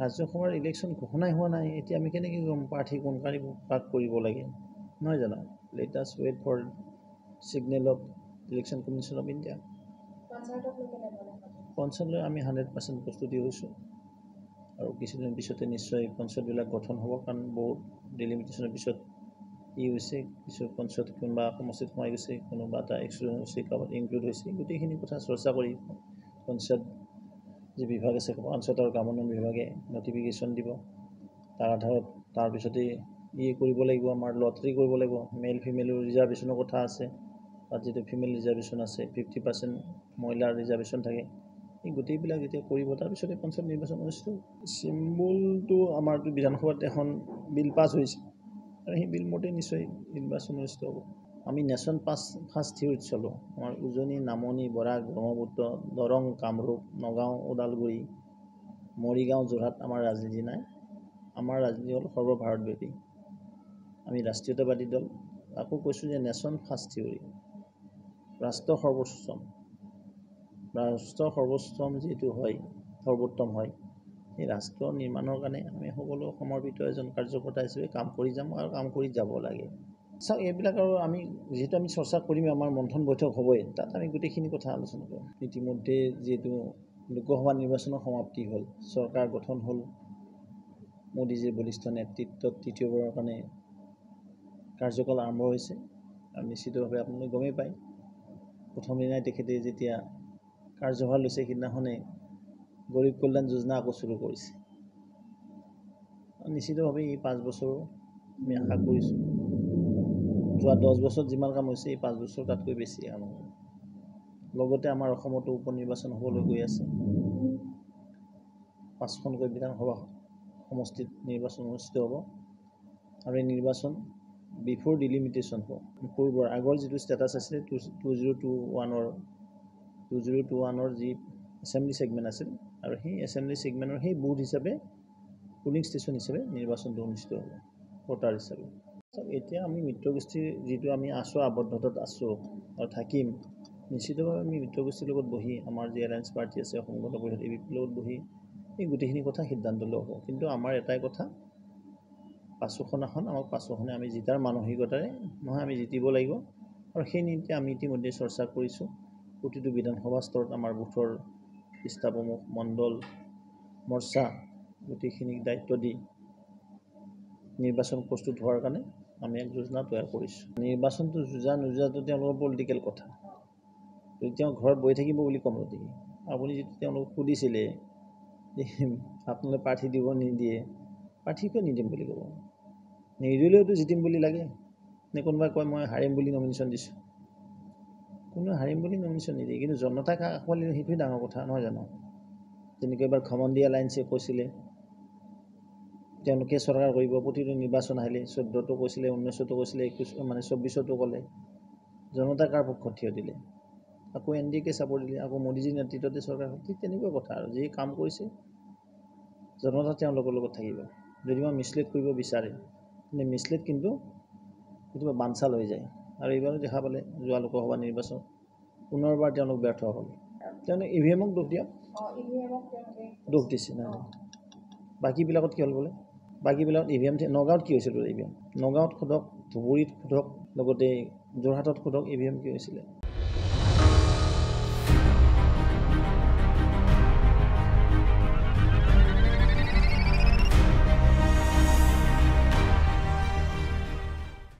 ৰাজ্যসভাৰ ইলেকশ্যন ঘোষণাই হোৱা নাই এতিয়া আমি কেনেকৈ গম প্ৰাৰ্থী কোন কাক কৰিব লাগে নহয় জানো let us wait for signal of Election Commission of India পঞ্চায়তলৈ আমি 100% প্ৰস্তুতি হৈছোঁ আৰু কিছুদিন পিছতে নিশ্চয় পঞ্চায়তবিলাক গঠন হ'ব কাৰণ বহুত ডিলিমিটেশ্যনৰ পিছত হৈছে কিছু পঞ্চায়ত কোনোবা সমষ্টিত সোমাই গৈছে কোনোবা এটা এক্সক্লুজন হৈছে কাৰোবাত ইনক্লুড হৈছে গোটেইখিনি কথা চৰ্চা কৰি পঞ্চায়ত যে বিভাগ আছে পঞ্চায়তৰ কামোন্নয়ন বিভাগে নটিফিকেশ্যন দিব তাৰ আধাৰত তাৰপিছতে কৰিব লাগিব আমাৰ লটাৰী কৰিব লাগিব মেল ফিমেলৰ ৰিজাৰ্ভেশ্যনৰ কথা আছে তাত যিটো ফিমেল ৰিজাৰ্ভেশ্যন আছে 50% মহিলাৰ ৰিজাৰ্ভেশ্যন থাকে এই গোটেইবিলাক যেতিয়া কৰিব তাৰপিছতে পঞ্চায়ত নিৰ্বাচন অনুষ্ঠিত চিম্বলটো আমাৰতো বিধানসভাত এখন বিল পাছ হৈছে আৰু সেই বিল মতে নিশ্চয় নিৰ্বাচন অনুষ্ঠিত হ'ব আমি নেশ্যন ফাৰ্ষ্ট থিয়ৰিত চলোঁ আমাৰ উজনি নামনি বৰাক ব্ৰহ্মপুত্ৰ দৰং কামৰূপ নগাঁও ওদালগুৰি মৰিগাঁও যোৰহাট আমাৰ ৰাজনীতি নাই আমাৰ ৰাজনীতি হ'ল সৰ্বভাৰতব্যাপী আমি ৰাষ্ট্ৰীয়তাবাদী দল আকৌ কৈছোঁ যে নেশ্যন ফাৰ্ষ্ট থিয়ৰি ৰাষ্ট্ৰ সৰ্বোচ্চম যিটো হয় সৰ্বোত্তম হয় এই ৰাষ্ট্ৰ নিৰ্মাণৰ কাৰণে আমি সকলো সমৰ্পিত এজন কাৰ্যকৰ্তা হিচাপে কাম কৰি যাম আৰু কাম কৰি যাব লাগে চাওক এইবিলাক আৰু আমি যিহেতু আমি চৰ্চা কৰিম আমাৰ মন্থন বৈঠক হ'বই তাত আমি গোটেইখিনি কথা আলোচনা কৰিম ইতিমধ্যে যিহেতু লোকসভা নিৰ্বাচনৰ সমাপ্তি হ'ল চৰকাৰ গঠন হ'ল মোদীজীৰ বলিষ্ঠ নেতৃত্বত তৃতীয়বাৰৰ কাৰণে কাৰ্যকাল আৰম্ভ হৈছে আৰু নিশ্চিতভাৱে আপোনালোকে গমেই পায় প্ৰথম দিনাই তেখেতে যেতিয়া কাৰ্যভাৰ লৈছে সিদিনাখনে গৰীব কল্যাণ যোজনা আকৌ চুৰু কৰিছে নিশ্চিতভাৱে এই 5 বছৰ আমি আশা কৰিছোঁ যোৱা 10 বছৰত যিমান কাম হৈছে এই 5 বছৰ তাতকৈ বেছি কাম হ'ব লগতে আমাৰ অসমতো উপ নিৰ্বাচন হ'বলৈ গৈ আছে 5খনকৈ বিধানসভা সমষ্টিত নিৰ্বাচন অনুষ্ঠিত হ'ব আৰু এই নিৰ্বাচন বিফৰ ডিলিমিটেশ্যন হ'ব পূৰ্বৰ আগৰ যিটো ষ্টেটাছ আছিলে 2021ৰ যি এছেম্বলি ছেগমেণ্ট আছিল আৰু সেই এছেম্বলি ছেগমেণ্টৰ সেই বুথ হিচাপে পুলিং ষ্টেচন হিচাপে নিৰ্বাচনটো অনুষ্ঠিত হ'ব ভোটাৰ হিচাপে এতিয়া আমি মিত্ৰগোষ্ঠীৰ যিটো আমি আছোঁ আবদ্ধতাত আছোঁ আৰু থাকিম নিশ্চিতভাৱে আমি মিত্ৰগোষ্ঠীৰ লগত বহি আমাৰ যি এলায়েন্স পাৰ্টি আছে অসম গণ পৰিষদ ABPৰ লগত বহি এই গোটেইখিনি কথা সিদ্ধান্ত লোৱা হ'ব কিন্তু আমাৰ এটাই কথা 5খন আসন আমাক 5খনে আমি জিতাৰ মানসিকতাৰে নহয় আমি জিতিব লাগিব আৰু সেই নীতি আমি ইতিমধ্যে চৰ্চা কৰিছোঁ প্ৰতিটো বিধানসভা স্তৰত আমাৰ বুথৰ পৃষ্ঠাপ্ৰমুখ মণ্ডল মৰ্চা গোটেইখিনিক দায়িত্ব দি নিৰ্বাচন প্ৰস্তুত হোৱাৰ কাৰণে আমি এক যোজনা তৈয়াৰ কৰিছোঁ নিৰ্বাচনটো যুঁজা নোযোৱাটো তেওঁলোকৰ পলিটিকেল কথা যদি তেওঁ ঘৰত বহি থাকিব বুলি ক'ম নেকি আপুনি যিটো তেওঁলোকক সুধিছিলে যে আপোনালোকে প্ৰাৰ্থী দিব নিদিয়ে প্ৰাৰ্থী কিয় নিদিম বুলি ক'ব নিদিলেওতো জিতিম বুলি লাগে নে কোনোবাই কয় মই হাৰিম বুলি নমিনেশ্যন দিছোঁ কোনোৱে হাৰিম বুলি নমিনেশ্যন নিদিয়ে কিন্তু জনতাক আঁকোৱালি সেইটোৱে ডাঙৰ কথা নহয় জানো যেনেকৈ এবাৰ ঘমণ্ডি এলায়েন্সে কৈছিলে তেওঁলোকে চৰকাৰ কৰিব প্ৰতিটো নিৰ্বাচন আহিলে 14টো কৈছিলে 19টো কৈছিলে 24টো ক'লে জনতা কাৰ পক্ষত থিয় দিলে আকৌ NDAকে ছাপৰ্ট দিলে আকৌ মোদীজীৰ নেতৃত্বতে চৰকাৰ ঠিক তেনেকুৱা কথা আৰু যি কাম কৰিছে জনতা তেওঁলোকৰ লগত থাকিব যদি মই মিছলিড কৰিব বিচাৰে কিন্তু মিছলিড কিন্তু কেতিয়াবা বানচাল হৈ যায় আৰু এইবাৰো দেখা পালে যোৱা লোকসভা নিৰ্বাচন পুনৰবাৰ তেওঁলোক ব্যৰ্থ হ'ল তেওঁলোকে EVMক দোষ দিছে নাই বাকীবিলাকত কি হ'ল বোলে বাকীবিলাকত EVM নগাঁৱত কি হৈছিল বোলে EVM নগাঁৱত সোধক ধুবুৰীত সোধক লগতে যোৰহাটত সোধক EVM কি হৈছিলে